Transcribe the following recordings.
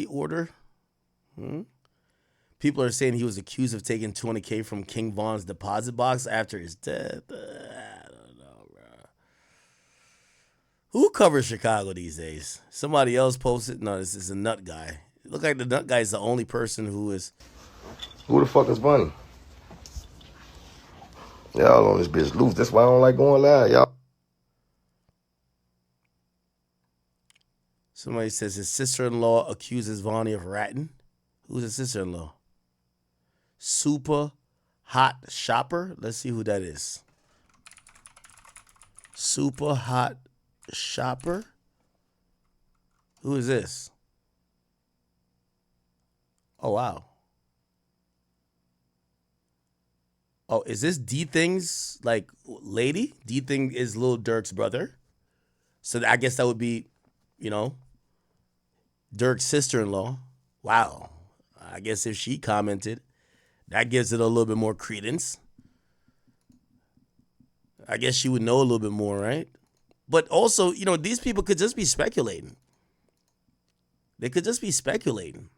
order. People are saying he was accused of taking $20K from King Von's deposit box after his death. I don't know, bro. Who covers Chicago these days? Somebody else posted. No, this is a nut guy. It look like the nut guy is the only person who is. Who the fuck is Vonni? Y'all on this bitch loose. That's why I don't like going live, y'all. Somebody says his sister-in-law accuses Vonni of ratting. Who's his sister-in-law? Super Hot Shopper. Let's see who that is. Super Hot Shopper. Who is this? Oh, wow. Oh, is this D-Thing's, like, lady? D-Thing is Lil Durk's brother. So I guess that would be, you know, Durk's sister-in-law. Wow. I guess if she commented, that gives it a little bit more credence. I guess she would know a little bit more, right? But also, you know, these people could just be speculating. They could just be speculating.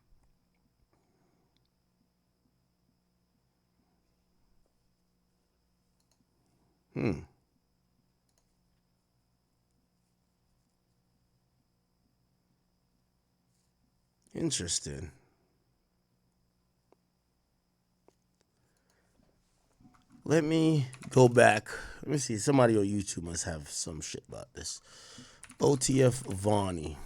Interesting. Let me go back. Let me see. Somebody on YouTube must have some shit about this. OTF Vonni.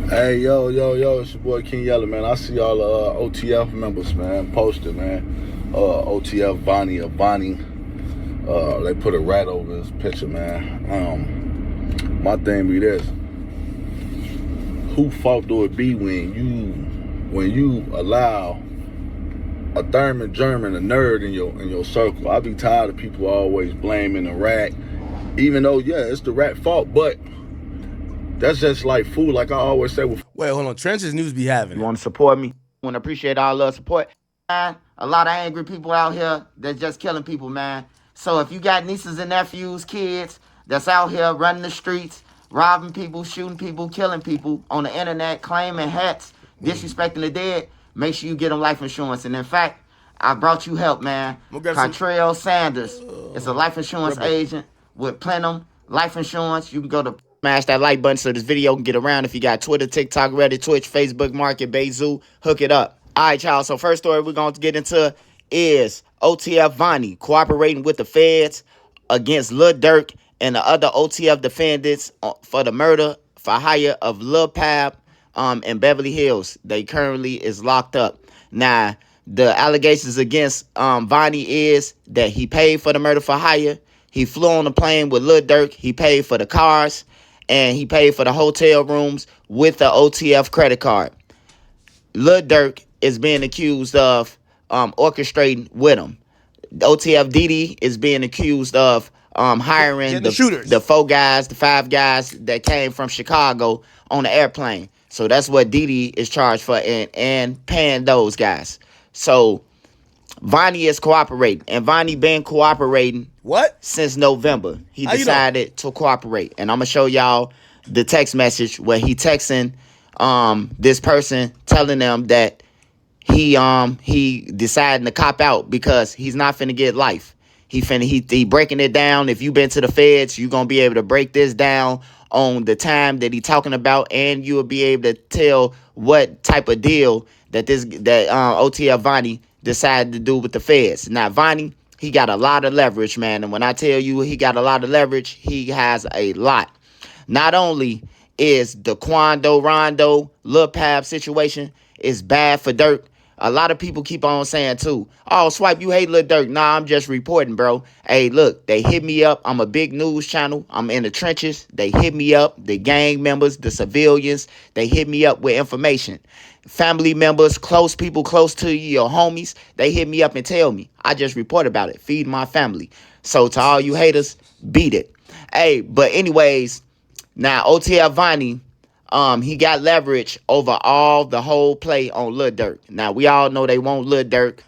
Hey, yo, it's your boy King Yella, man. I see all the OTF members, man, posted, man. OTF Vonni or Vonni. They put a rat over his picture, man. My thing be this. Who fault do it be when you allow a Thurman German, a nerd in your circle? I be tired of people always blaming the rat. Even though, yeah, it's the rat fault, but that's just like food, like I always say. Wait, hold on. Trenches News be having You it. want to support me? Want to appreciate all the support. Man, a lot of angry people out here that's just killing people, man. So if you got nieces and nephews, kids that's out here running the streets, robbing people, shooting people, killing people on the internet, claiming hats, disrespecting the dead, make sure you get them life insurance. And in fact, I brought you help, man. Cartrell Sanders is a life insurance agent with Plenum Life Insurance. You can go to smash that like button so this video can get around. If you got Twitter, TikTok, Reddit, Twitch, Facebook Market, Bayzoo, hook it up. All right, y'all. So first story we're going to get into is OTF Vonni cooperating with the feds against Lil Durk and the other OTF defendants for the murder for hire of Lil Pab in Beverly Hills. They currently is locked up. Now, the allegations against Vonni is that he paid for the murder for hire. He flew on a plane with Lil Durk. He paid for the cars. And he paid for the hotel rooms with the OTF credit card. Lil Durk is being accused of orchestrating with him. OTF Didi is being accused of hiring the shooters, the the 5 guys that came from Chicago on the airplane. So that's what Didi is charged for and paying those guys. So Vonni is cooperating, and Vonni been cooperating since November. He decided to cooperate, and I'm gonna show y'all the text message where he texting this person telling them that he deciding to cop out because he's not finna get life. He breaking it down. If you been to the feds, you gonna be able to break this down on the time that he talking about, and you will be able to tell what type of deal that OTF Vonni decided to do with the feds. Now, Vonni, he got a lot of leverage, man. And when I tell you he got a lot of leverage, he has a lot. Not only is the Quando Rondo Lil Pab situation is bad for Durk, a lot of people keep on saying too, oh, Swipe, you hate Lil Durk. Nah, I'm just reporting, bro. Hey, look, they hit me up. I'm a big news channel. I'm in the trenches. They hit me up. The gang members, the civilians, they hit me up with information. Family members, close people close to you, your homies, they hit me up and tell me. I just report about it. Feed my family. So to all you haters, beat it. Hey, but anyways, now OTF Vonni, he got leverage over the whole play on Lil Durk. Now we all know they want Lil Durk.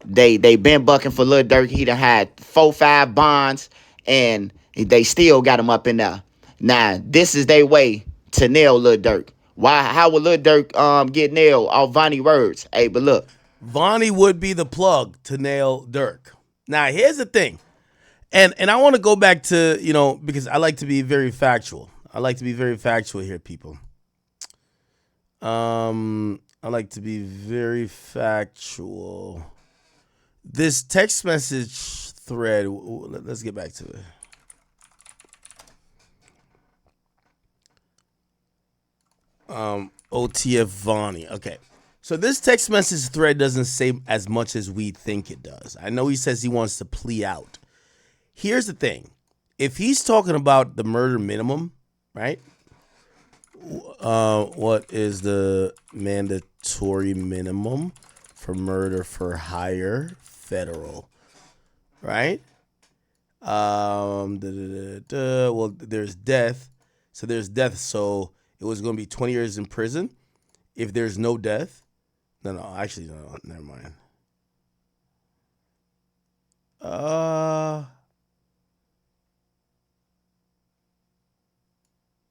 They been bucking for Lil Durk. He done had 4-5 bonds, and they still got him up in there. Now, this is their way to nail Lil Durk. Why? How would Lil Durk get nailed off Vonni words? Hey, but look. Vonni would be the plug to nail Durk. Now, here's the thing. And I want to go back to, because I like to be very factual. I like to be very factual here, people. I like to be very factual. This text message thread, let's get back to it. OTF Vonni. Okay. So this text message thread doesn't say as much as we think it does. I know he says he wants to plea out. Here's the thing. If he's talking about the murder minimum, right? What is the mandatory minimum for murder for hire federal, right? Well, there's death. So there's death. So it was going to be 20 years in prison. If there's no death. No, actually, no, never mind.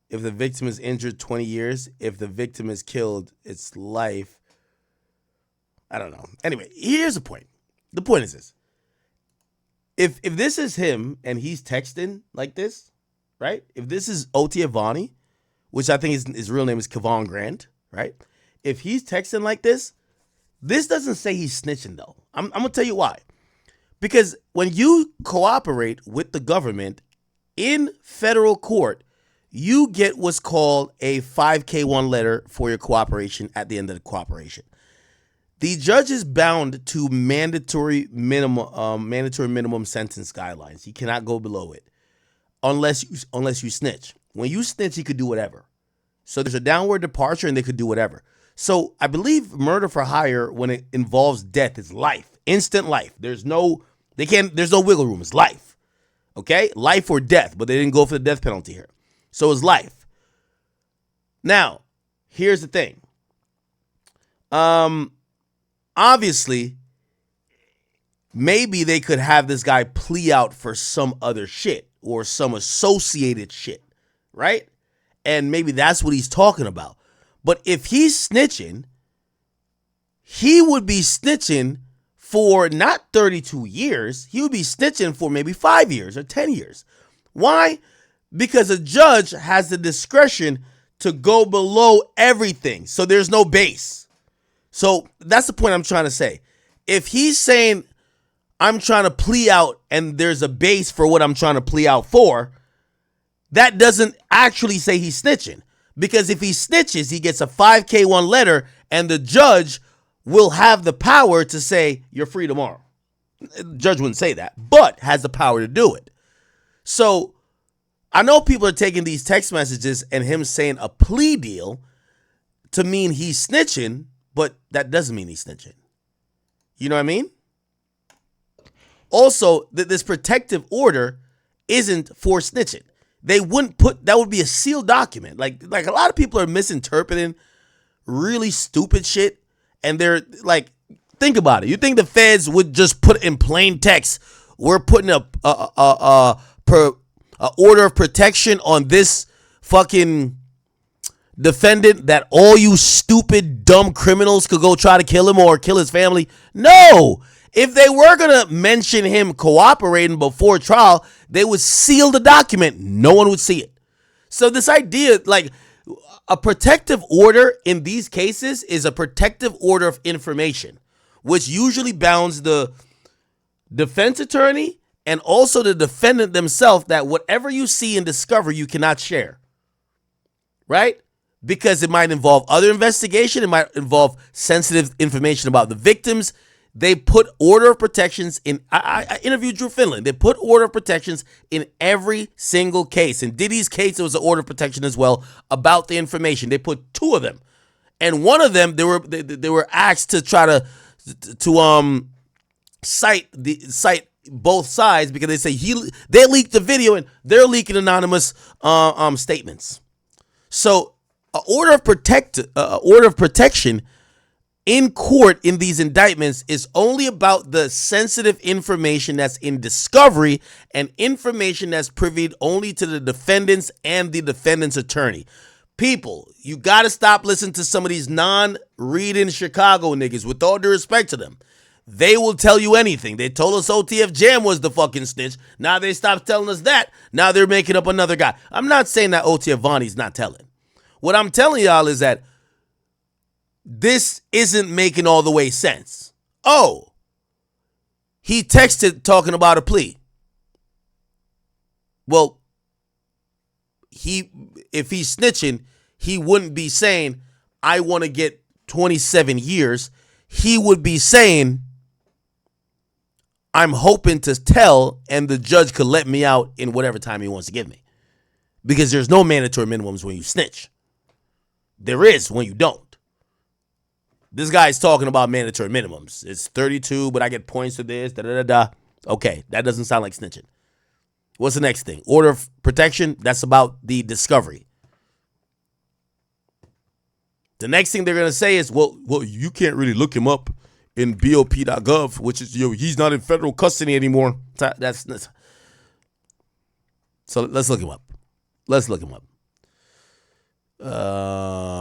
If the victim is injured, 20 years. If the victim is killed, it's life. I don't know. Anyway, here's the point. The point is this. If this is him and he's texting like this, right? If this is OTF Vonni, which I think his real name is Kevon Grant, right? If he's texting like this doesn't say he's snitching, though. I'm going to tell you why. Because when you cooperate with the government in federal court, you get what's called a 5K1 letter for your cooperation at the end of the cooperation. The judge is bound to mandatory minimum sentence guidelines. He cannot go below it unless you snitch. When you snitch, he could do whatever. So there's a downward departure and they could do whatever. So I believe murder for hire, when it involves death, is life, instant life. There's no wiggle room. It's life. Okay? Life or death, but they didn't go for the death penalty here. So it's life. Now, here's the thing. Obviously, maybe they could have this guy plea out for some other shit or some associated shit, right? And maybe that's what he's talking about. But if he's snitching, he would be snitching for not 32 years. He would be snitching for maybe 5 years or 10 years. Why? Because a judge has the discretion to go below everything. So there's no base. So that's the point I'm trying to say. If he's saying, I'm trying to plea out and there's a base for what I'm trying to plea out for, that doesn't actually say he's snitching. Because if he snitches, he gets a 5K1 letter and the judge will have the power to say, you're free tomorrow. The judge wouldn't say that, but has the power to do it. So I know people are taking these text messages and him saying a plea deal to mean he's snitching, but that doesn't mean he's snitching. You know what I mean? Also, this protective order isn't for snitching. They wouldn't that would be a sealed document. Like a lot of people are misinterpreting really stupid shit. And they're like, think about it. You think the feds would just put in plain text, we're putting a order of protection on this fucking defendant that all you stupid, dumb criminals could go try to kill him or kill his family? No. If they were going to mention him cooperating before trial, they would seal the document. No one would see it. So this idea, like a protective order in these cases is a protective order of information, which usually bounds the defense attorney and also the defendant themselves that whatever you see and discover, you cannot share. Right? Because it might involve other investigation. It might involve sensitive information about the victims. They put order of protections in. I interviewed Drew Finland. They put order of protections in every single case. In Diddy's case, there was an order of protection as well about the information. They put two of them, and one of them they were asked to try to cite both sides because they say they leaked the video and they're leaking anonymous statements. So, order of protection in court in these indictments is only about the sensitive information that's in discovery and information that's privied only to the defendants and the defendant's attorney. People, you got to stop listening to some of these non-reading Chicago niggas, with all due respect to them. They will tell you anything. They told us OTF Jam was the fucking snitch. Now they stopped telling us that. Now they're making up another guy. I'm not saying that OTF Vonni's not telling. What I'm telling y'all is that this isn't making all the way sense. Oh, he texted talking about a plea. Well, if he's snitching, he wouldn't be saying, I want to get 27 years. He would be saying, I'm hoping to tell and the judge could let me out in whatever time he wants to give me. Because there's no mandatory minimums when you snitch. There is when you don't. This guy's talking about mandatory minimums. It's 32, but I get points for this, da-da-da-da. Okay, that doesn't sound like snitching. What's the next thing? Order of protection, that's about the discovery. The next thing they're going to say is, well, you can't really look him up in BOP.gov, which is, he's not in federal custody anymore. That's so let's look him up.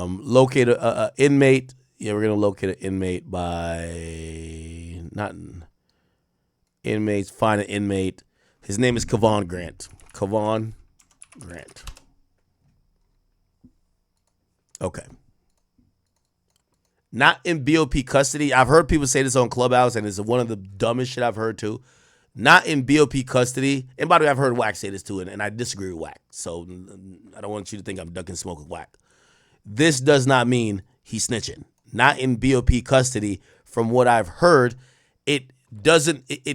Locate a inmate. Yeah, we're going to locate an inmate by, not inmates, find an inmate. His name is Kavon Grant. Okay. Not in BOP custody. I've heard people say this on Clubhouse, and it's one of the dumbest shit I've heard too. Not in BOP custody. And by the way, I've heard Wack say this too, and I disagree with Wack. So I don't want you to think I'm ducking smoke with Wack. This does not mean he's snitching. Not in BOP custody. From what I've heard, it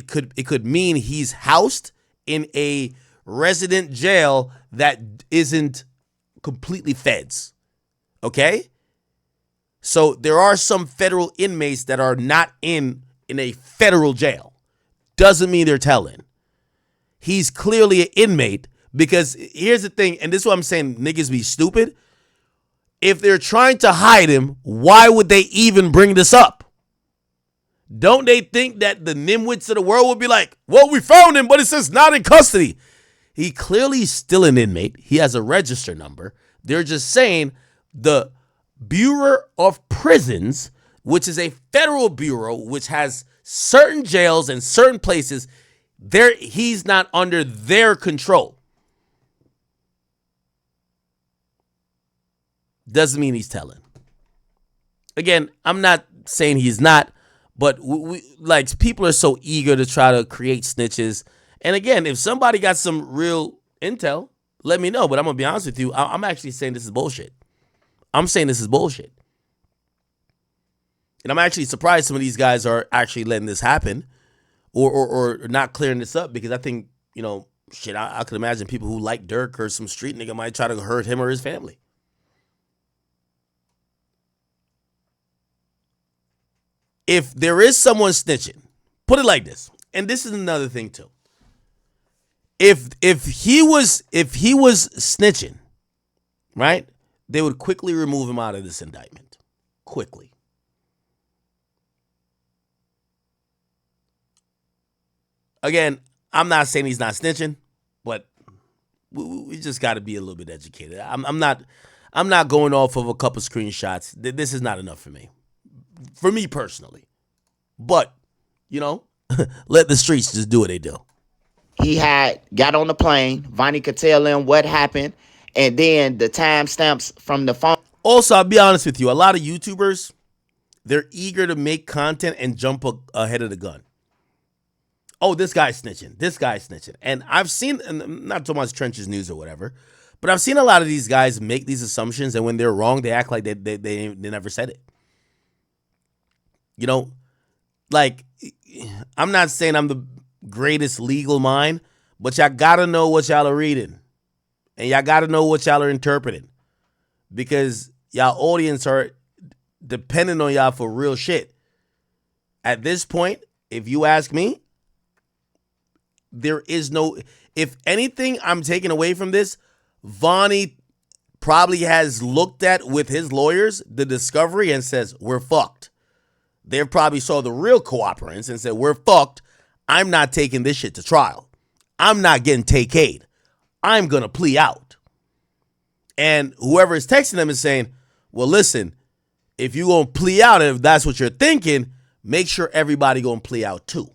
could mean he's housed in a resident jail that isn't completely feds. Okay? So there are some federal inmates that are not in a federal jail. Doesn't mean they're telling. He's clearly an inmate, because here's the thing, and this is what I'm saying, niggas be stupid. If they're trying to hide him, why would they even bring this up? Don't they think that the nimwits of the world would be like, well, we found him, but it says not in custody. He clearly is still an inmate. He has a register number. They're just saying the Bureau of Prisons, which is a federal bureau which has certain jails and certain places, he's not under their control. Doesn't mean he's telling. Again, I'm not saying he's not, but like, people are so eager to try to create snitches. And again, if somebody got some real intel, let me know. But I'm going to be honest with you. I'm actually saying this is bullshit. I'm saying this is bullshit. And I'm actually surprised some of these guys are actually letting this happen or not clearing this up, because I think, I could imagine people who like Durk or some street nigga might try to hurt him or his family. If there is someone snitching, put it like this, and this is another thing too. If he was snitching, right, they would quickly remove him out of this indictment. Quickly. Again, I'm not saying he's not snitching, but we just got to be a little bit educated. I'm not going off of a couple screenshots. This is not enough for me. For me personally. But, let the streets just do what they do. He got on the plane. Vonnie could tell him what happened. And then the timestamps from the phone. Also, I'll be honest with you. A lot of YouTubers, they're eager to make content and jump ahead of the gun. Oh, this guy's snitching. And I've seen, and not so much Trenches News or whatever, but I've seen a lot of these guys make these assumptions, and when they're wrong, they act like they never said it. Like, I'm not saying I'm the greatest legal mind, but y'all gotta know what y'all are reading. And y'all gotta know what y'all are interpreting. Because y'all audience are depending on y'all for real shit. At this point, if you ask me, there is no, if anything I'm taking away from this, Vonnie probably has looked at with his lawyers the discovery and says, we're fucked. they probably saw the real cooperants and said, we're fucked. I'm not taking this shit to trial. I'm not getting take-aid. I'm going to plea out. And whoever is texting them is saying, well, listen, if you're going to plea out, if that's what you're thinking, make sure everybody going to plea out too.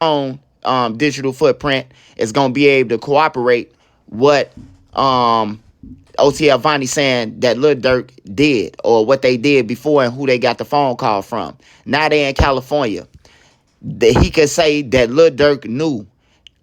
On digital footprint is going to be able to cooperate what OTF Vonni saying that Lil Durk did, or what they did before, and who they got the phone call from. Now they in California. He could say that Lil Durk knew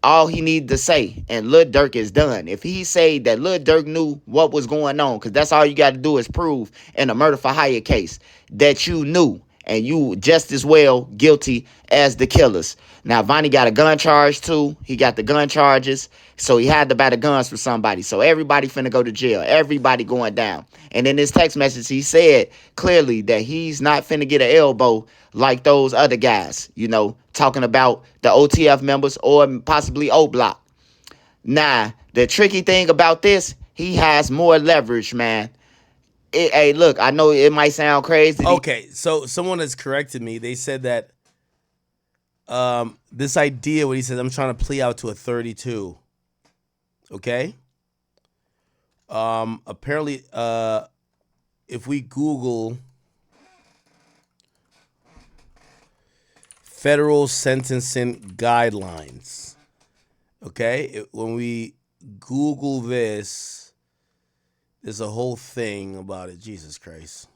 all he needed to say, and Lil Durk is done. If he say that Lil Durk knew what was going on, because that's all you got to do is prove in a murder for hire case that you knew, and you just as well guilty as the killers. Now, Vonni got a gun charge too. He got the gun charges, so he had to buy the guns for somebody. So everybody finna go to jail. Everybody going down. And in his text message, he said clearly that he's not finna get an elbow like those other guys, you know, talking about the OTF members or possibly O-Block. Now, the tricky thing about this, he has more leverage, man. Hey, look, I know it might sound crazy. Okay, so someone has corrected me. They said that this idea, when he says, I'm trying to plea out to a 32, okay? Apparently, if we Google federal sentencing guidelines, okay, when we Google this, there's a whole thing about it. Jesus Christ.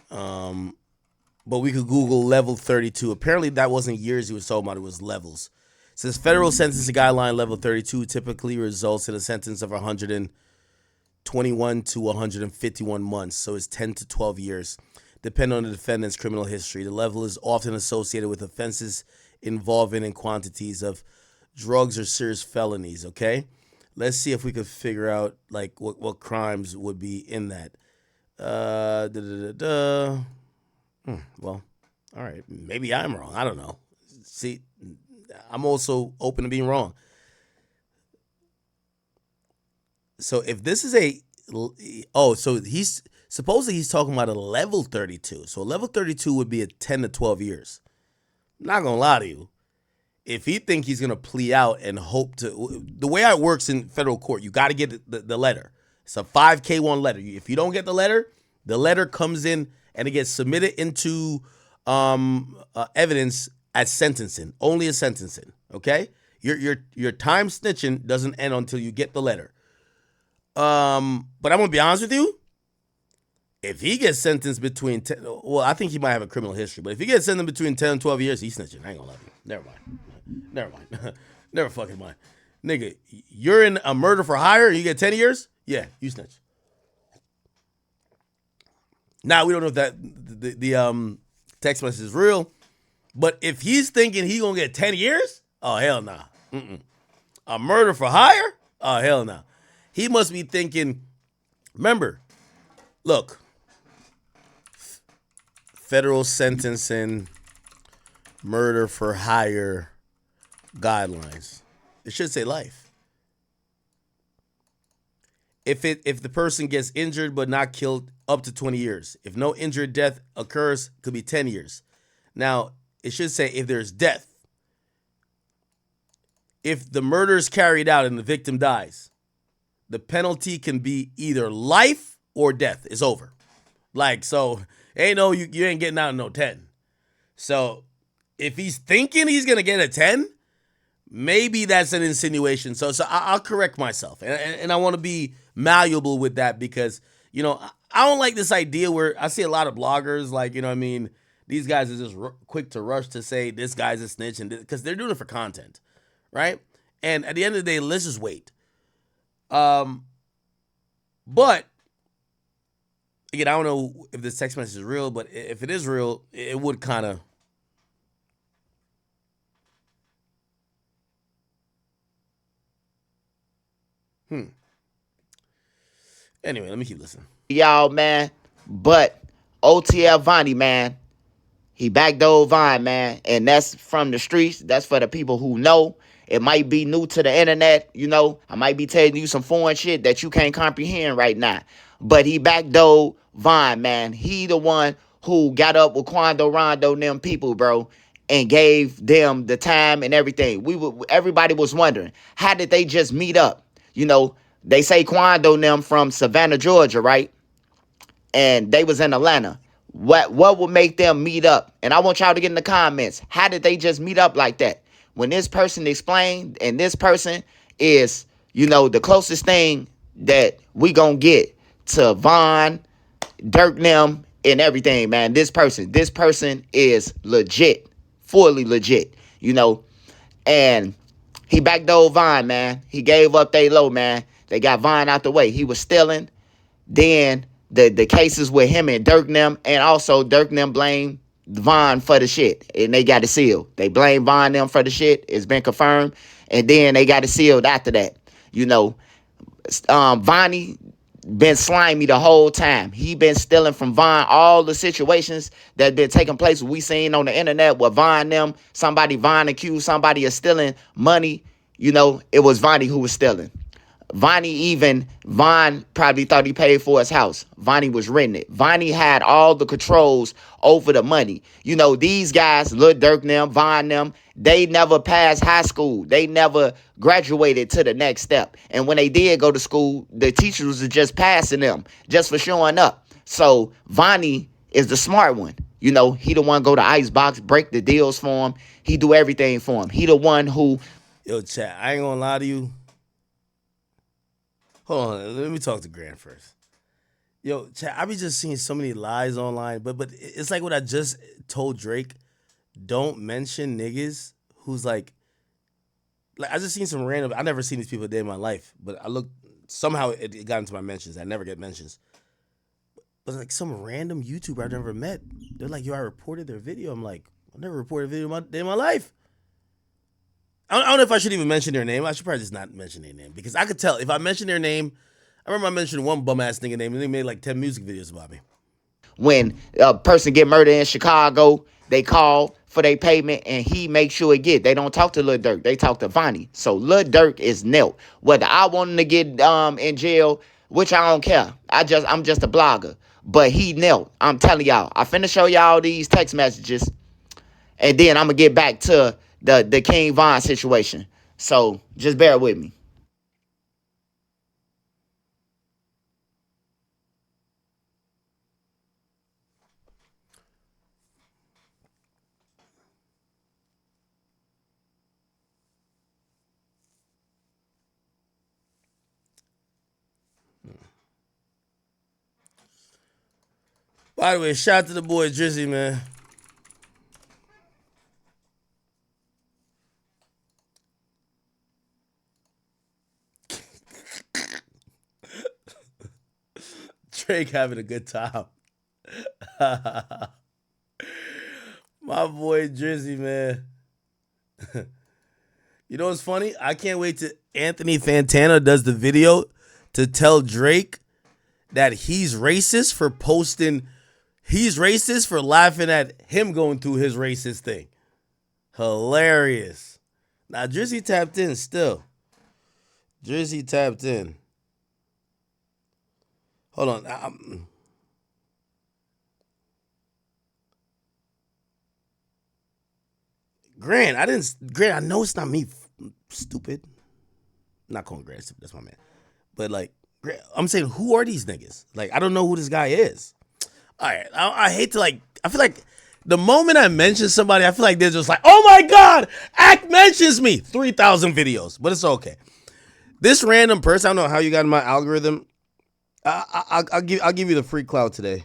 But we could Google level 32. Apparently that wasn't years he was talking about, it was levels. It says federal sentencing guideline level 32 typically results in a sentence of 121 to 151 months. So it's 10 to 12 years, depending on the defendant's criminal history. The level is often associated with offenses involving in quantities of drugs or serious felonies, okay? Let's see if we could figure out like what crimes would be in that. Well, all right. Maybe I'm wrong. I don't know. See, I'm also open to being wrong. So if this is so he's supposedly he's talking about a level 32. So a level 32 would be a 10 to 12 years. I'm not gonna lie to you. If he think he's gonna plea out and hope to, the way it works in federal court, you got to get the letter. It's a 5K1 letter. If you don't get the letter comes in and it gets submitted into evidence at sentencing, only at sentencing. Okay, your time snitching doesn't end until you get the letter. But I'm gonna be honest with you. If he gets sentenced between 10, well, I think he might have a criminal history, but if he gets sentenced between 10 and 12 years, he's snitching. I ain't gonna lie to you. Never mind. Never fucking mind. Nigga, you're in a murder for hire and you get 10 years? Yeah, you snitch. Now, we don't know if that the text message is real, but if he's thinking he gonna get 10 years, oh, hell nah. A murder for hire? Oh, hell nah. He must be thinking, remember, look, federal sentencing, murder for hire guidelines. It should say life. If the person gets injured but not killed, up to 20 years. If no injured death occurs, could be 10 years. Now, it should say if there's death. If the murder is carried out and the victim dies, the penalty can be either life or death. It's over. Like, so, ain't no, you ain't getting out in no 10. So, if he's thinking he's going to get a 10, maybe that's an insinuation. So I'll correct myself. And I want to be malleable with that because, you know, I don't like this idea where I see a lot of bloggers, like, you know what I mean, these guys are just quick to rush to say this guy's a snitch, and because they're doing it for content, right? And at the end of the day, let's just wait. But, again, I don't know if this text message is real, but if it is real, it would kind of, Anyway, let me keep listening. Y'all, man. But OTF Vonni, man, he backdoored Vine, man. And that's from the streets. That's for the people who know. It might be new to the internet, you know. I might be telling you some foreign shit that you can't comprehend right now. but he backdoored Von, man. He the one who got up with Quando Rondo and them people, bro, and gave them the time and everything. Everybody was wondering, how did they just meet up? You know, they say Quando and them from Savannah, Georgia, right? And they was in Atlanta. What would make them meet up? And I want y'all to get in the comments. How did they just meet up like that? When this person explained, and this person is, you know, the closest thing that we gonna get to Von, Dirk them, and everything, man. This person is legit, fully legit, you know. And he backdoored Von, man. He gave up they low, man. They got Von out the way. He was stealing. Then the cases with him and Dirk them, and also Dirk them blame Von for the shit, and they got it sealed. They blame Von them for the shit. It's been confirmed, and then they got it sealed after that. You know, Vonnie been slimy the whole time. He been stealing from Von all the situations that been taking place. We seen on the internet with Von them. Von accused somebody of stealing money. You know, it was Vonnie who was stealing. Von probably thought he paid for his house. Vonnie was renting it. Vonnie had all the controls over the money. You know, these guys, Lil Durk them, Von them, they never passed high school. They never graduated to the next step. And when they did go to school, the teachers were just passing them just for showing up. So Vonnie is the smart one. You know, he the one go to Icebox, break the deals for him. He do everything for him. He the one who... Yo, chat, I ain't gonna lie to you. Hold on, let me talk to Grant first. Yo, chat, I be just seeing so many lies online, but it's like what I just told Drake. Don't mention niggas who's like I just seen some random. I never seen these people a day in my life, but I looked somehow it got into my mentions. I never get mentions. But like some random YouTuber I've never met. They're like, yo, I reported their video. I'm like, I never reported a video in my life. I don't know if I should even mention their name. I should probably just not mention their name because I could tell if I mention their name. I remember I mentioned one bum ass nigga name and they made like 10 music videos about me. When a person get murdered in Chicago, they call for their payment and he makes sure it get. They don't talk to Lil Durk. They talk to Vonnie. So Lil Durk is nil. Whether I want him to get in jail, which I don't care. I'm just a blogger. But he nil. I'm telling y'all. I finna show y'all these text messages. And then I'm gonna get back to the King Von situation. So just bear with me. By the way, shout out to the boy Drizzy, man. Drake having a good time. My boy Drizzy, man. You know what's funny? I can't wait till Anthony Fantana does the video to tell Drake that he's racist for posting. He's racist for laughing at him going through his racist thing. Hilarious. Now, Drizzy tapped in still. Drizzy tapped in. Hold on. Grant, I know it's not me, stupid. I'm not calling Grant stupid, that's my man. But like, Grant, I'm saying, who are these niggas? Like, I don't know who this guy is. All right, I hate to like, I feel like the moment I mention somebody, I feel like they're just like, oh my God, Act mentions me. 3,000 videos, but it's okay. This random person, I don't know how you got in my algorithm. I'll give you the free clout today.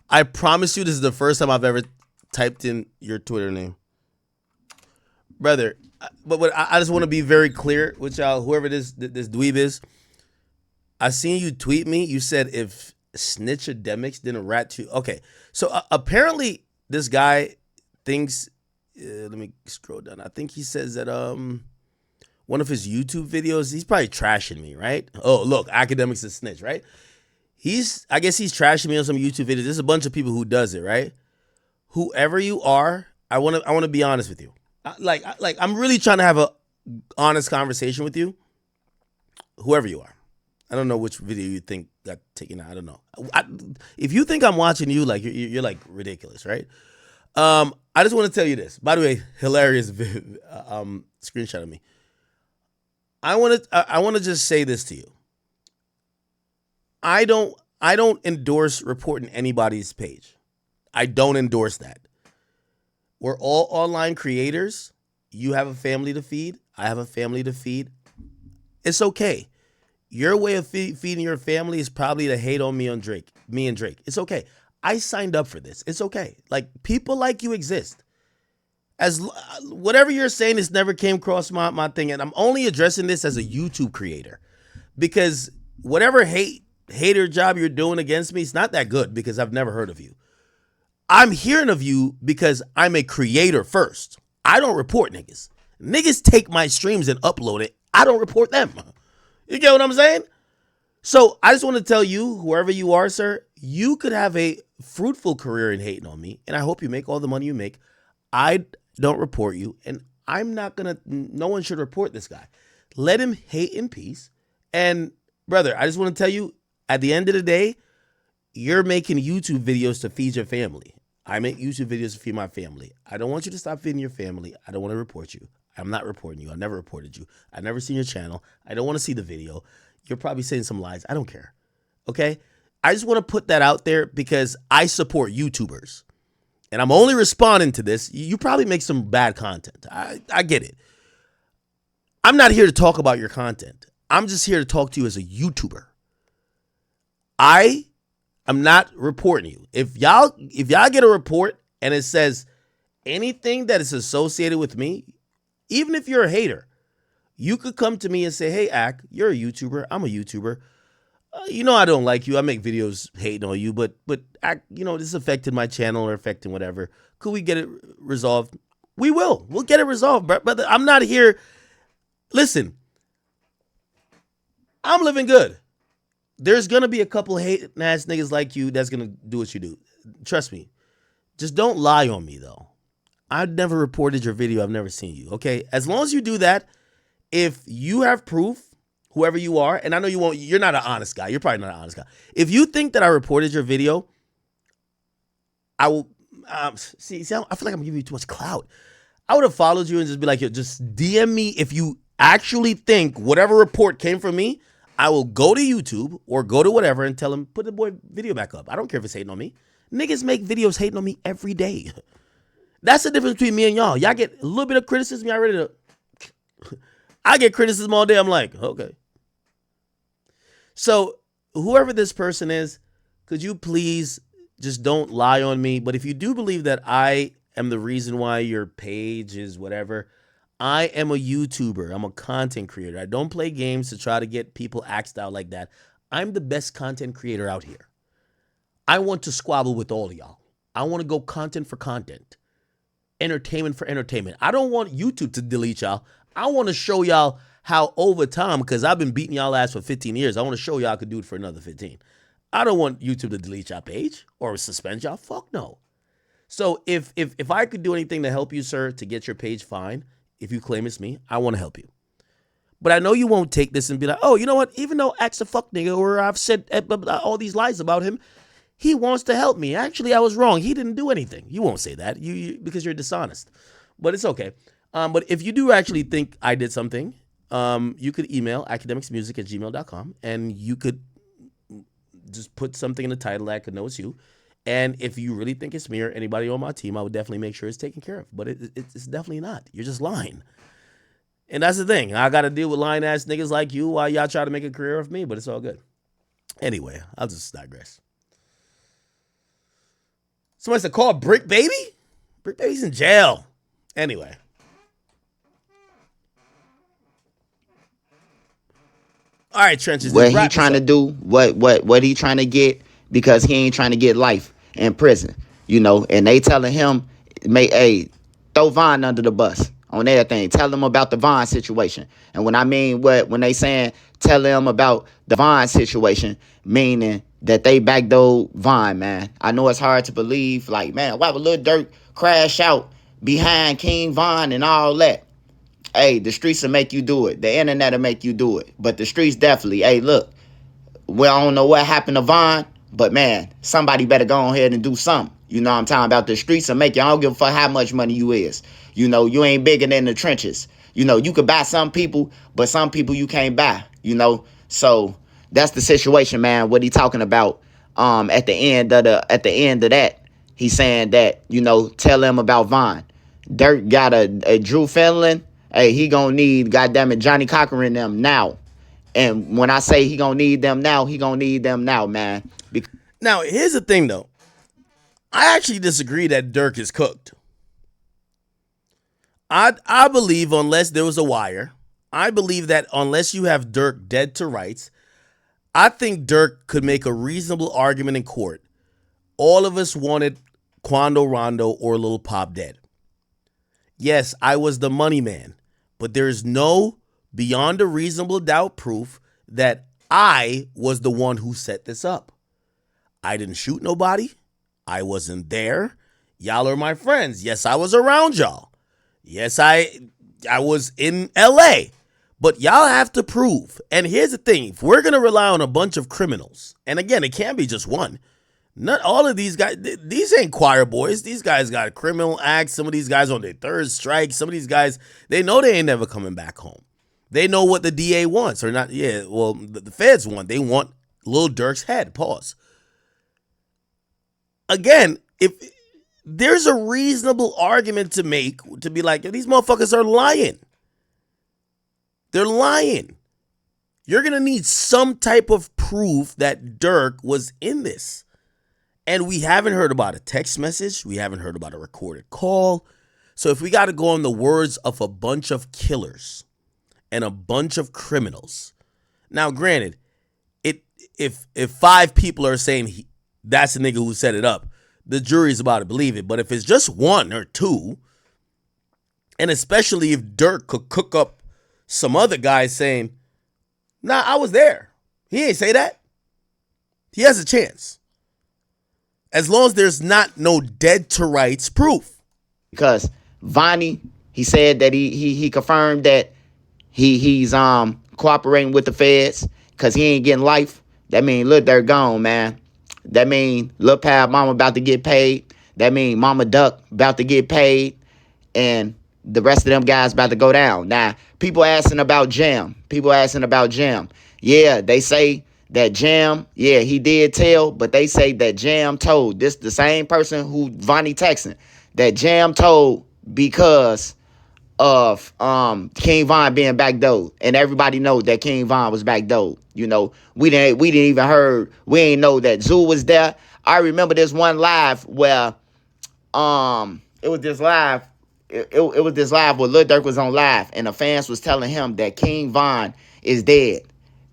I promise you this is the first time I've ever typed in your Twitter name. Brother, but I just want to be very clear with y'all, whoever this dweeb is. I seen you tweet me. You said if SNITCHING didn't rat you. Okay, so apparently this guy thinks, let me scroll down. I think he says that one of his YouTube videos, he's probably trashing me, right? Oh, look, Akademiks is snitch, right? I guess he's trashing me on some YouTube videos. There's a bunch of people who does it, right? Whoever you are, I want to be honest with you. I'm really trying to have a honest conversation with you. Whoever you are. I don't know which video you think got taken out. I don't know. If you think I'm watching you, like you're like ridiculous, right? I just want to tell you this. By the way, hilarious screenshot of me. I want to just say this to you. I don't endorse reporting anybody's page. I don't endorse that. We're all online creators. You have a family to feed. I have a family to feed. It's okay. Your way of feeding your family is probably to hate on me and Drake. It's okay. I signed up for this. It's okay. Like, people like you exist. As whatever you're saying, this never came across my thing, and I'm only addressing this as a YouTube creator, because whatever hater job you're doing against me, it's not that good, because I've never heard of you. I'm hearing of you because I'm a creator first. I don't report niggas. Niggas take my streams and upload it. I don't report them. You get what I'm saying? So I just want to tell you, whoever you are, sir, you could have a fruitful career in hating on me, and I hope you make all the money you make. I don't report you, and I'm not going to, no one should report this guy. Let him hate in peace. And brother, I just want to tell you, at the end of the day, you're making YouTube videos to feed your family. I make YouTube videos to feed my family. I don't want you to stop feeding your family. I don't want to report you. I'm not reporting you. I've never reported you. I've never seen your channel. I don't want to see the video. You're probably saying some lies. I don't care. Okay? I just want to put that out there because I support YouTubers. And I'm only responding to this. You probably make some bad content. I get it. I'm not here to talk about your content. I'm just here to talk to you as a YouTuber. I'm not reporting you. If y'all get a report and it says anything that is associated with me, even if you're a hater, you could come to me and say, hey, Ak, you're a YouTuber. I'm a YouTuber. I don't like you. I make videos hating on you, but Ak, this affected my channel or affecting whatever. Could we get it resolved? We will. We'll get it resolved, brother. I'm not here. Listen, I'm living good. There's going to be a couple hating ass niggas like you that's going to do what you do. Trust me. Just don't lie on me, though. I've never reported your video. I've never seen you, okay? As long as you do that, if you have proof, whoever you are, and I know you won't, you're not an honest guy. You're probably not an honest guy. If you think that I reported your video, I will, see, I feel like I'm giving you too much clout. I would have followed you and just be like, yo, just DM me if you actually think whatever report came from me. I will go to YouTube or go to whatever and tell him, put the boy video back up. I don't care if it's hating on me. Niggas make videos hating on me every day. That's the difference between me and y'all. Y'all get a little bit of criticism. Y'all ready to... I get criticism all day. I'm like, okay. So whoever this person is, could you please just don't lie on me? But if you do believe that I am the reason why your page is whatever, I am a YouTuber. I'm a content creator. I don't play games to try to get people axed out like that. I'm the best content creator out here. I want to squabble with all of y'all. I want to go content for content. Entertainment for entertainment. I don't want YouTube to delete y'all. I want to show y'all how over time, because I've been beating y'all ass for 15 years, I want to show y'all I could do it for another 15. I don't want YouTube to delete y'all page or suspend y'all. Fuck no. So if I could do anything to help you, sir, to get your page fine, if you claim it's me, I want to help you. But I know you won't take this and be like, oh, you know what? Even though Axe a fuck nigga or I've said all these lies about him, he wants to help me. Actually, I was wrong. He didn't do anything. You won't say that you because you're dishonest. But it's okay. But if you do actually think I did something, you could email akademiksmusic@gmail.com and you could just put something in the title that I could know it's you. And if you really think it's me or anybody on my team, I would definitely make sure it's taken care of. But it's definitely not. You're just lying. And that's the thing. I got to deal with lying ass niggas like you while y'all try to make a career of me, but it's all good. Anyway, I'll just digress. Somebody said, call Brick Baby? Brick Baby's in jail. Anyway. All right, Trenches. What he trying to do, what he trying to get, because he ain't trying to get life in prison, and they telling him, throw Vaughn under the bus on everything. Tell them about the Vaughn situation. And when they saying tell them about the Vaughn situation, meaning that they backdoor Vaughn, man. I know it's hard to believe, like, man, why would Lil Durk crash out behind King Von and all that? Hey, the streets will make you do it. The internet will make you do it. But the streets definitely, hey, look, well, I don't know what happened to Von, but man, somebody better go ahead and do something. You know what I'm talking about? The streets will make you. I don't give a fuck how much money you is. You know, you ain't bigger than the trenches. You know, you could buy some people, but some people you can't buy, you know? So that's the situation, man. What he talking about at the end of that, he's saying that, you know, tell them about Von. Dirk got a Drew Finland. Hey, he gonna need, goddamn it, Johnny Cochran and them now. And when I say he gonna need them now, he gonna need them now, man. Now, here's the thing, though. I actually disagree that Durk is cooked. I believe unless there was a wire, I believe that unless you have Durk dead to rights, I think Durk could make a reasonable argument in court. All of us wanted Quando Rondo or Lil Pop dead. Yes, I was the money man, but there is no beyond a reasonable doubt proof that I was the one who set this up. I didn't shoot nobody. I wasn't there. Y'all are my friends. Yes, I was around y'all. Yes, I was in LA. But y'all have to prove. And here's the thing. If we're going to rely on a bunch of criminals, and again, it can't be just one. Not all of these guys, these ain't choir boys. These guys got criminal acts. Some of these guys on their third strike. Some of these guys, they know they ain't never coming back home. They know what the DA wants or not. Yeah, well, the feds want. They want Lil Durk's head. Pause. Again, if there's a reasonable argument to make to be like, these motherfuckers are lying. They're lying. You're going to need some type of proof that Durk was in this. And we haven't heard about a text message. We haven't heard about a recorded call. So if we got to go on the words of a bunch of killers and a bunch of criminals. Now, granted, if 5 people are saying that's the nigga who set it up, the jury's about to believe it. But if it's just 1 or 2, and especially if Durk could cook up some other guy saying, nah, I was there. He ain't say that. He has a chance. As long as there's not no dead to rights proof. Because Vonni, he said that he confirmed that he's cooperating with the feds because he ain't getting life. That mean look, they're gone, man. That mean Lil Pab Mama about to get paid. That mean Mama Duck about to get paid. And the rest of them guys about to go down. Now, people asking about Jam. Yeah, they say that Jam, yeah, he did tell, but they say that Jam told. This the same person who Vonni texting. That Jam told because of King Von being backdoored. And everybody knows that King Von was backdoored. You know, we ain't know that Zoo was there. I remember this one live where it was this live where Lil Durk was on live and the fans was telling him that King Von is dead.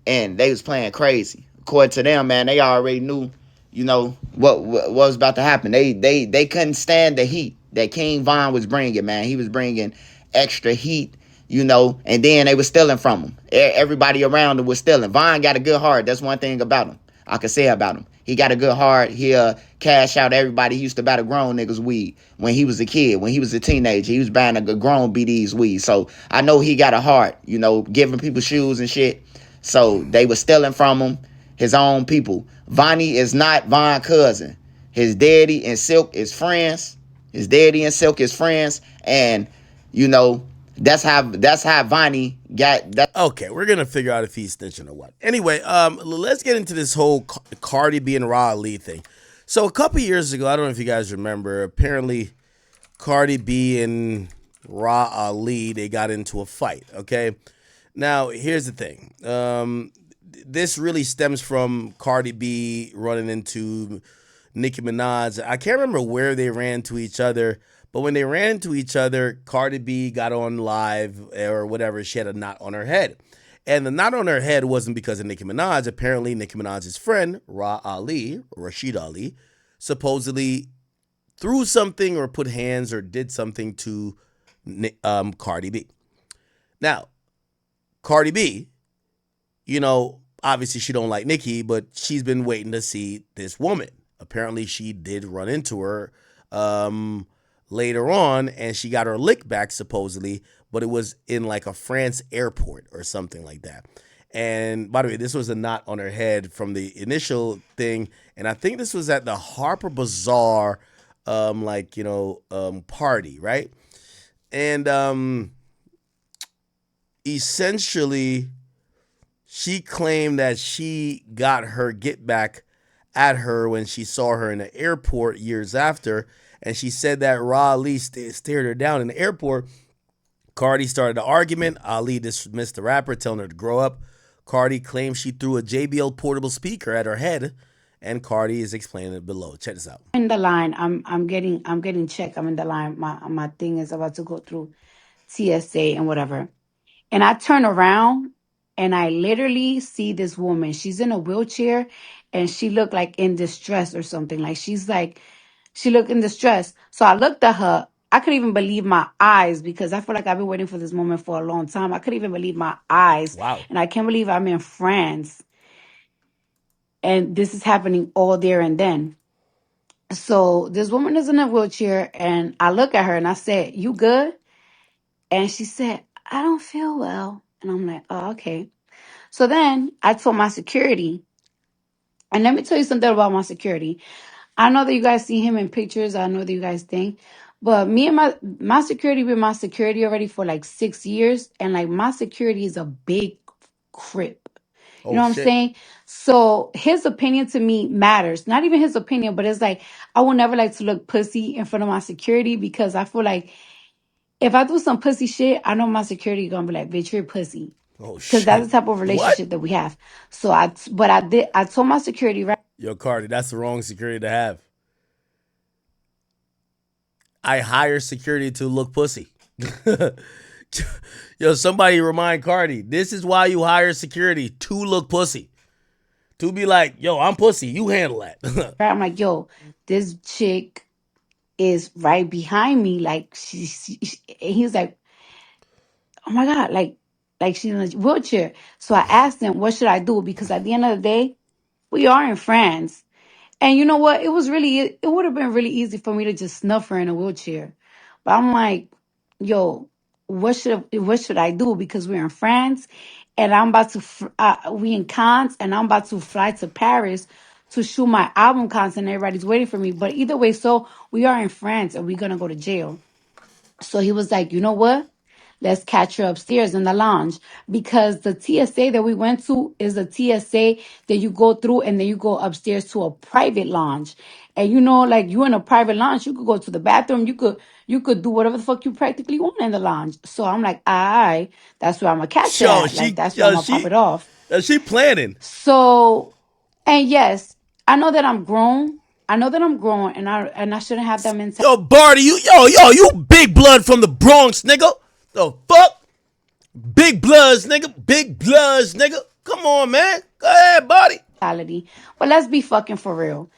And they was playing crazy. According to them, man, they already knew, you know, what was about to happen. They couldn't stand the heat that King Von was bringing, man. He was bringing extra heat, you know, and then they were stealing from him. Everybody around him was stealing. Von got a good heart. That's one thing about him. I can say about him. He got a good heart. He'll cash out everybody. He used to buy the grown niggas weed when he was a kid. When he was a teenager, he was buying a grown BD's weed. So I know he got a heart, you know, giving people shoes and shit. So they were stealing from him, his own people. Vonni is not Von's cousin. His daddy and Silk is friends. And, you know, that's how Vonni got that. Okay, we're gonna figure out if he's snitching or what. Anyway, let's get into this whole Cardi B and Ra Ali thing. So a couple years ago, I don't know if you guys remember, apparently Cardi B and Ra Ali, they got into a fight, okay? Now, here's the thing. This really stems from Cardi B running into Nicki Minaj. I can't remember where they ran to each other, but when they ran into each other, Cardi B got on live or whatever. She had a knot on her head. And the knot on her head wasn't because of Nicki Minaj. Apparently, Nicki Minaj's friend, Rashid Ali, supposedly threw something or put hands or did something to Cardi B. Now, Cardi B, you know, obviously she don't like Nicki, but she's been waiting to see this woman. Apparently, she did run into her later on, and she got her lick back, supposedly, but it was in like a France airport or something like that. And by the way, this was a knot on her head from the initial thing, and I think this was at the Harper Bazaar, party, right? And essentially, she claimed that she got her get back at her when she saw her in the airport years after, and she said that Ra Ali stared her down in the airport. Cardi started the argument. Ali dismissed the rapper, telling her to grow up. Cardi claims she threw a JBL portable speaker at her head, and Cardi is explaining it below. Check this out. In the line, I'm getting checked. I'm in the line. My thing is about to go through TSA and whatever. And I turn around and I literally see this woman. She's in a wheelchair and she looked like in distress or something. Like she looked in distress. So I looked at her. I couldn't even believe my eyes because I feel like I've been waiting for this moment for a long time. I couldn't even believe my eyes. Wow. And I can't believe I'm in France. And this is happening all there and then. So this woman is in a wheelchair and I look at her and I said, "You good?" And she said, "I don't feel well." And I'm like, "Oh, okay." So then I told my security, and let me tell you something about my security. I know that you guys see him in pictures. I know that you guys think, but me and my security been my security already for like 6 years, and like my security is a big crip. You Oh know what I'm shit. saying? So his opinion to me matters. Not even his opinion, but it's like I will never like to look pussy in front of my security because I feel like if I do some pussy shit, I know my security gonna be like, "Bitch, you're pussy." Oh Because that's shit. the type of What? relationship that we have. So I told my security, right? Yo, Cardi, that's the wrong security to have. I hire security to look pussy. Yo, somebody remind Cardi, this is why you hire security to look pussy. To be like, yo, I'm pussy, you handle that. I'm like, yo, this chick is right behind me. Like and he was like, "Oh my God, like she's in a wheelchair." So I asked him, what should I do? Because at the end of the day, we are in France. And you know what? It would have been really easy for me to just snuff her in a wheelchair. But I'm like, yo, what should I do? Because we're in France and I'm about to, we in Cannes and I'm about to fly to Paris to shoot my album content. Everybody's waiting for me. But either way, so we are in France and we're going to go to jail. So he was like, "You know what? Let's catch her upstairs in the lounge because the TSA that we went to is a TSA that you go through and then you go upstairs to a private lounge. And you know, like you in a private lounge, you could go to the bathroom, you could do whatever the fuck you practically want in the lounge." So I'm like, "Aye, that's where I'm gonna catch her yo, at. Like she that's where I'm yo, gonna pop she it off." she planning. So, and yes, I know that I'm grown. I know that I'm grown, and I shouldn't have that mentality. Yo, Barty, you big blood from the Bronx, nigga. The fuck? Big bloods, nigga. Big bloods, nigga. Come on, man. Go ahead, Barty. But let's be fucking for real.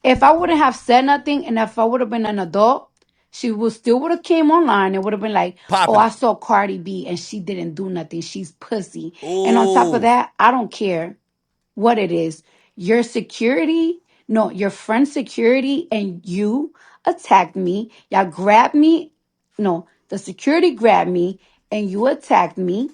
If I wouldn't have said nothing and if I would have been an adult, she would have came online and would have been like, "Oh, Popping I it. saw Cardi B and she didn't do nothing. She's pussy." And on top of Ooh. that, I don't care what it is. Your security, no, your friend's security and you attacked me. Y'all grabbed me. No, the security grabbed me and you attacked me.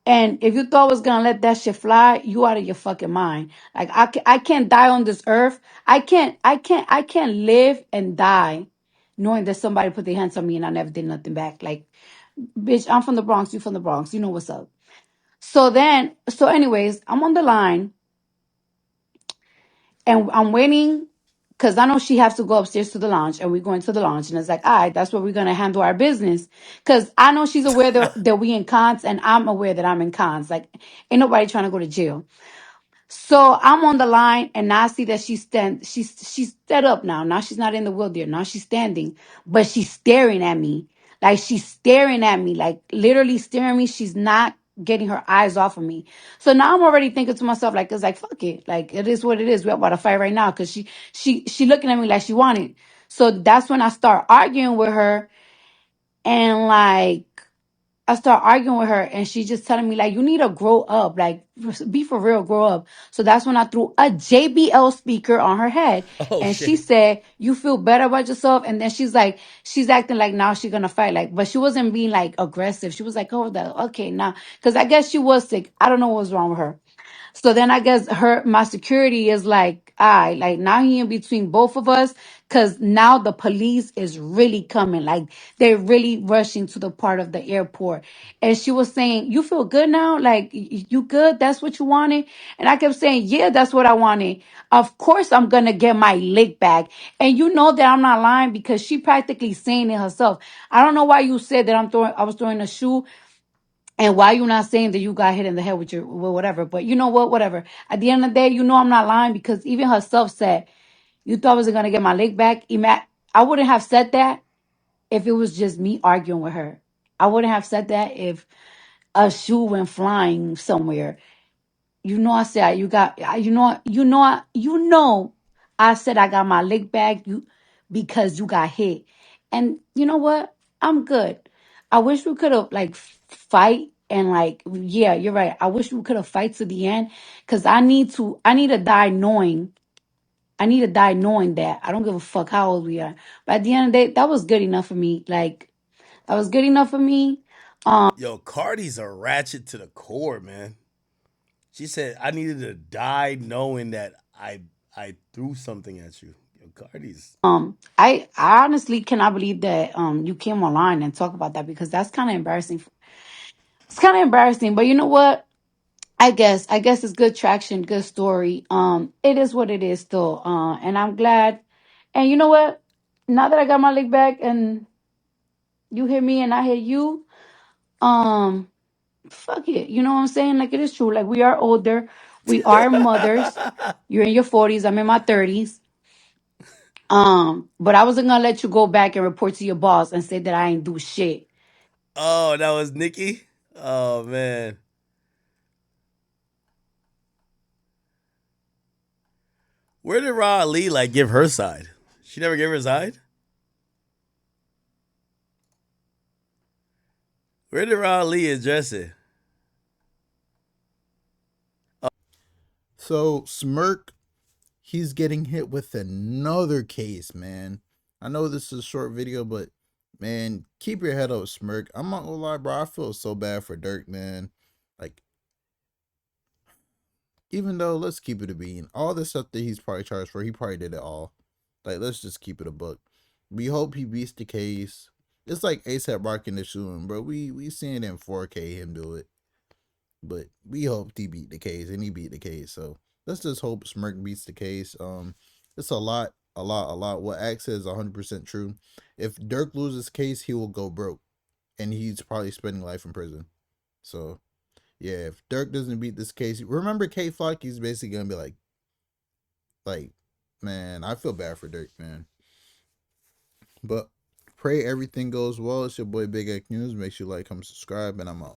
And if you thought I was gonna let that shit fly, you out of your fucking mind. Like I can't die on this earth. I can't live and die knowing that somebody put their hands on me and I never did nothing back. Like, bitch, I'm from the Bronx, you from the Bronx. You know what's up. So anyways, I'm on the line and I'm waiting because I know she has to go upstairs to the lounge and we're going to the lounge. And it's like, all right, that's where we're going to handle our business. Because I know she's aware that we in cons and I'm aware that I'm in cons. Like, ain't nobody trying to go to jail. So I'm on the line and now I see that she's set up now. Now she's not in the wheelchair. Now she's standing, but she's staring at me. Like she's staring at me, like literally staring at me. She's not getting her eyes off of me. So now I'm already thinking to myself, like, it's like, fuck it. Like it is what it is. We're about to fight right now because she looking at me like she wanted. So that's when I start arguing with her and like I start arguing with her, and she just telling me like, you need to grow up, like be for real, grow up. So that's when I threw a JBL speaker on her head, Oh and she shit. said, "You feel better about yourself." And then she's like, she's acting like now she's gonna fight, like, but she wasn't being like aggressive. She was like, "Oh, okay, now," because I guess she was sick. I don't know what was wrong with her. So then I guess my security is like, I like now he in between both of us, because now the police is really coming. Like they're really rushing to the part of the airport. And she was saying, "You feel good now? Like you good? That's what you wanted?" And I kept saying, "Yeah, that's what I wanted. Of course I'm gonna get my lick back." And you know that I'm not lying because she practically saying it herself. I don't know why you said that I was throwing a shoe, and why you not saying that you got hit in the head with your with whatever. But you know what? Whatever. At the end of the day, you know I'm not lying because even herself said, "You thought I wasn't gonna get my leg back." I wouldn't have said that if it was just me arguing with her. I wouldn't have said that if a shoe went flying somewhere. You know, I said you got. I said I got my leg back. You because you got hit, and you know what? I'm good. I wish we could have like fight and like yeah, you're right. I wish we could have fight to the end because I need to. I need to die knowing. I need to die knowing that I don't give a fuck how old we are. But at the end of the day, that was good enough for me. Like that was good enough for me. Yo, Cardi's a ratchet to the core, man. She said I needed to die knowing that I threw something at you. Yo, Cardi's. I honestly cannot believe that you came online and talk about that because that's kind of embarrassing. It's kind of embarrassing, but you know what? I guess it's good traction, good story. It is what it is still. And I'm glad. And you know what? Now that I got my leg back and you hear me and I hear you, um, fuck it. You know what I'm saying? Like it is true. Like we are older, we are mothers. You're in your 40s. I'm in my 30s. But I wasn't gonna let you go back and report to your boss and say that I ain't do shit. Oh, that was Nikki? Oh man. Where did Ra Ali like give her side? She never gave her side? Where did Ra Ali address it? So Smirk, he's getting hit with another case, man. I know this is a short video, but man, keep your head up, Smirk. I'm not gonna lie, bro. I feel so bad for Dirk, man. Like, even though let's keep it a bean, all the stuff that he's probably charged for, he probably did it all. Like, let's just keep it a book. We hope he beats the case. It's like ASAP rocking the shooting, bro. We seeing in 4K him do it. But we hoped he beat the case, and he beat the case. So let's just hope Smirk beats the case. It's a lot. What Axe says is 100% true. If Dirk loses case, he will go broke, and he's probably spending life in prison. So yeah, if Dirk doesn't beat this case, remember K Flock, he's basically gonna be like, man, I feel bad for Dirk, man. But pray everything goes well. It's your boy Big X News. Make sure you like, comment, subscribe, and I'm out.